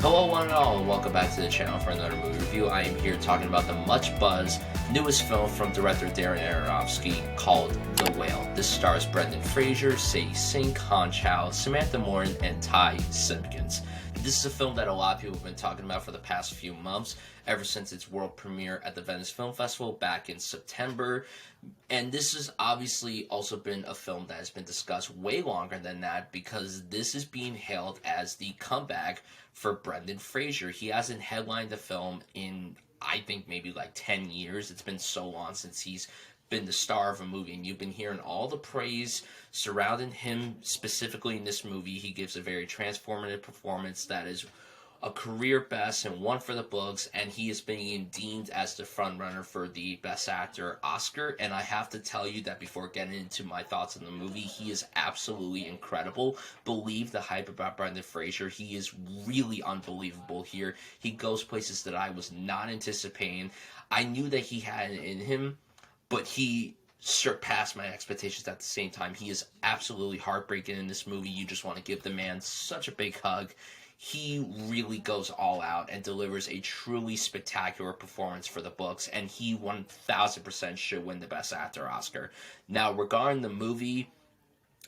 Hello one and all, and welcome back to the channel for another movie review. I am here talking about the much buzzed newest film from director Darren Aronofsky called The Whale. This stars Brendan Fraser, Sadie Sink, Han Chow, Samantha Morton, and Ty Simpkins. This is a film that a lot of people have been talking about for the past few months, ever since its world premiere at the Venice Film Festival back in September. And this has obviously also been a film that has been discussed way longer than that, because this is being hailed as the comeback for Brendan Fraser. He hasn't headlined the film in, I think, maybe like 10 years. It's been so long since he's been the star of a movie, and you've been hearing all the praise surrounding him. Specifically in this movie, he gives a very transformative performance that is a career best and one for the books, and he is being deemed as the frontrunner for the Best Actor Oscar. And I have to tell you that before getting into my thoughts on the movie, he is absolutely incredible. Believe the hype about Brendan Fraser. He is really unbelievable here. He goes places that I was not anticipating. I knew that he had it in him, but he surpassed my expectations at the same time. He is absolutely heartbreaking in this movie. You just want to give the man such a big hug. He really goes all out and delivers a truly spectacular performance for the books, and he 1000% should win the Best Actor Oscar. Now, regarding the movie,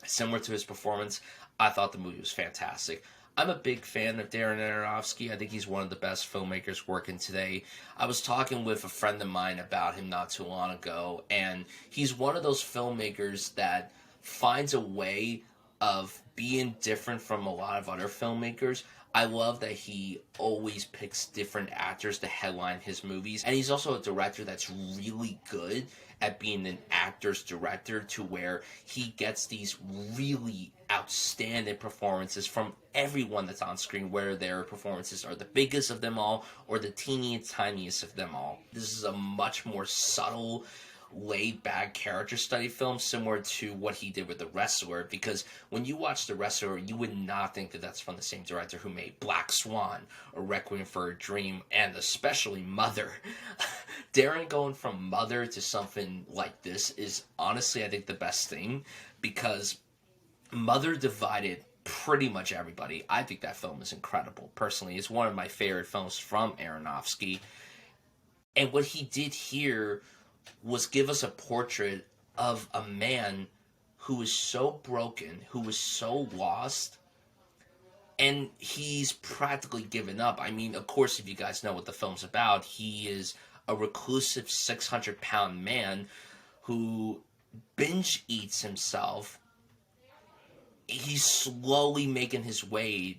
similar to his performance, I thought the movie was fantastic. I'm a big fan of Darren Aronofsky. I think he's one of the best filmmakers working today. I was talking with a friend of mine about him not too long ago, and he's one of those filmmakers that finds a way of being different from a lot of other filmmakers. I love that he always picks different actors to headline his movies, and he's also a director that's really good at being an actor's director, to where he gets these really outstanding performances from everyone that's on screen, whether their performances are the biggest of them all or the teeniest, tiniest of them all. This is a much more subtle, laid-back character study film, similar to what he did with The Wrestler, because when you watch The Wrestler, you would not think that that's from the same director who made Black Swan or Requiem for a Dream, and especially Mother. Darren going from Mother to something like this is honestly, I think, the best thing, because Mother divided pretty much everybody. I think that film is incredible. Personally, it's one of my favorite films from Aronofsky, and what he did here was give us a portrait of a man who was so broken, who was so lost, and he's practically given up. I mean, of course, if you guys know what the film's about, he is a reclusive 600-pound man who binge eats himself. He's slowly making his way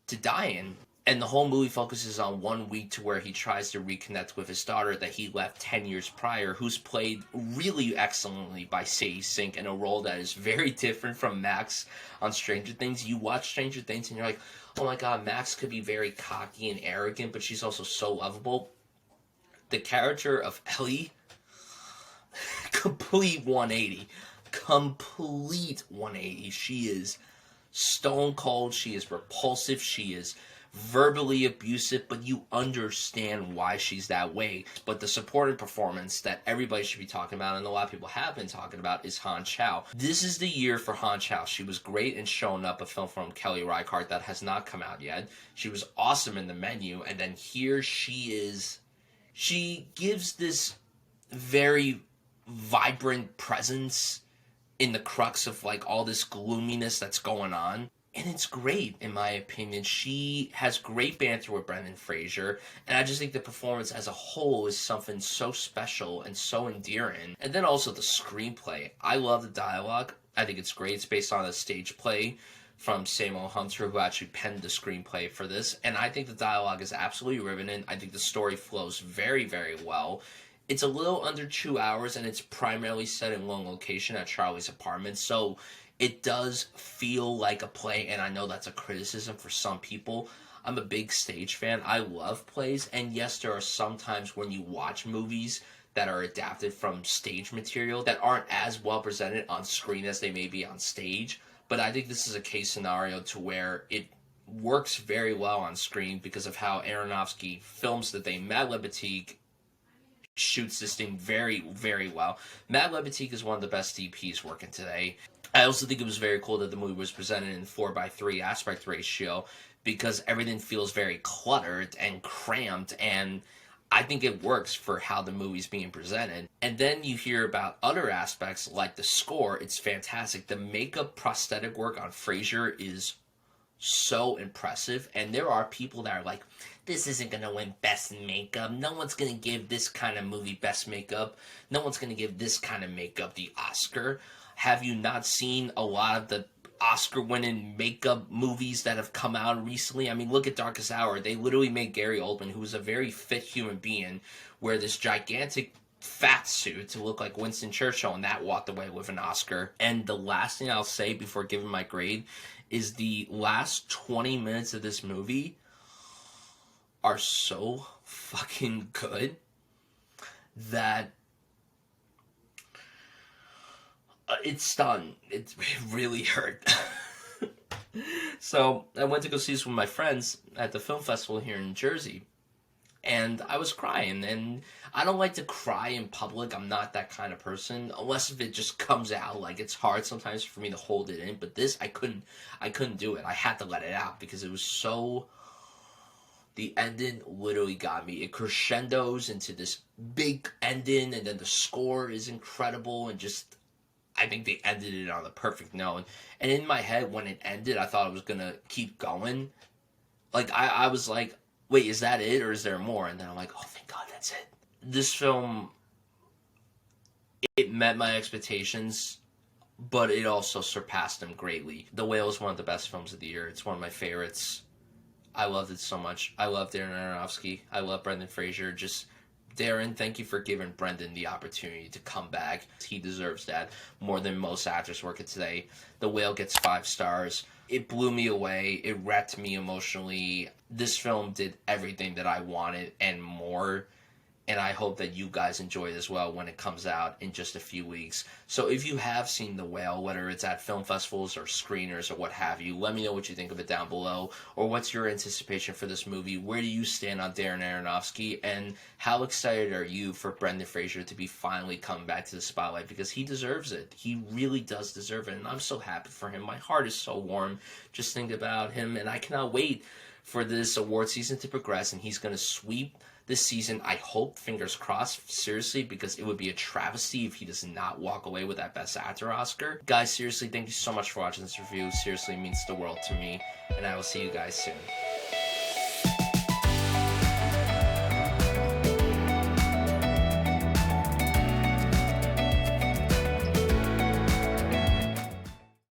to dying. And the whole movie focuses on 1 week to where he tries to reconnect with his daughter that he left 10 years prior, who's played really excellently by Sadie Sink in a role that is very different from Max on Stranger Things. You watch Stranger Things and you're like, oh my god, Max could be very cocky and arrogant, but she's also so lovable. The character of Ellie, complete 180. Complete 180. She is stone cold, she is repulsive, she is verbally abusive, but you understand why she's that way. But the supporting performance that everybody should be talking about, and a lot of people have been talking about, is Han Chow. This is the year for Han Chow. She was great in Showing Up, a film from Kelly Reichardt that has not come out yet. She was awesome in The Menu, and then here she is. She gives this very vibrant presence in the crux of like all this gloominess that's going on. And it's great, in my opinion. She has great banter with Brendan Fraser, and I just think the performance as a whole is something so special and so endearing. And then also the screenplay. I love the dialogue. I think it's great. It's based on a stage play from Samuel Hunter, who actually penned the screenplay for this. And I think the dialogue is absolutely riveting. I think the story flows very, very well. It's a little under 2 hours, and it's primarily set in one location at Charlie's apartment, so it does feel like a play, and I know that's a criticism for some people. I'm a big stage fan. I love plays, and yes, there are some times when you watch movies that are adapted from stage material that aren't as well presented on screen as they may be on stage, but I think this is a case scenario to where it works very well on screen because of how Aronofsky films the thing. Matt Lebetique shoots this thing very, very well. Matt Lebetique is one of the best DPs working today. I also think it was very cool that the movie was presented in 4:3 aspect ratio, because everything feels very cluttered and cramped, and I think it works for how the movie's being presented. And then you hear about other aspects like the score. It's fantastic. The makeup prosthetic work on Fraser is so impressive, and there are people that are like, this isn't gonna win best makeup, no one's gonna give this kind of movie best makeup, no one's gonna give this kind of makeup the Oscar. Have you not seen a lot of the Oscar winning makeup movies that have come out recently? I mean, look at Darkest Hour. They literally made Gary Oldman, who was a very fit human being, wear this gigantic fat suit to look like Winston Churchill, and that walked away with an Oscar. And the last thing I'll say before giving my grade is the last 20 minutes of this movie are so fucking good that it stunned. It really hurt. So I went to go see this with my friends at the film festival here in Jersey, and I was crying. And I don't like to cry in public. I'm not that kind of person, unless if it just comes out. Like, it's hard sometimes for me to hold it in. But this, I couldn't do it. I had to let it out because it was so. The ending literally got me. It crescendos into this big ending, and then the score is incredible, and just, I think they ended it on the perfect note. And in my head, when it ended, I thought it was gonna keep going. Like, I was like, wait, is that it, or is there more? And then I'm like, oh, thank God, that's it. This film, it met my expectations, but it also surpassed them greatly. The Whale is one of the best films of the year. It's one of my favorites. I loved it so much. I love Darren Aronofsky. I love Brendan Fraser. Just, Darren, thank you for giving Brendan the opportunity to come back. He deserves that more than most actors working today. The Whale gets 5 stars. It blew me away. It wrecked me emotionally. This film did everything that I wanted and more. And I hope that you guys enjoy it as well when it comes out in just a few weeks. So if you have seen The Whale, whether it's at film festivals or screeners or what have you, let me know what you think of it down below. Or what's your anticipation for this movie? Where do you stand on Darren Aronofsky? And how excited are you for Brendan Fraser to be finally coming back to the spotlight? Because he deserves it. He really does deserve it. And I'm so happy for him. My heart is so warm just thinking about him. And I cannot wait for this award season to progress. And he's going to sweep this season, I hope, fingers crossed, seriously, because it would be a travesty if he does not walk away with that Best Actor Oscar. Guys, seriously, thank you so much for watching this review. Seriously, it means the world to me, and I will see you guys soon.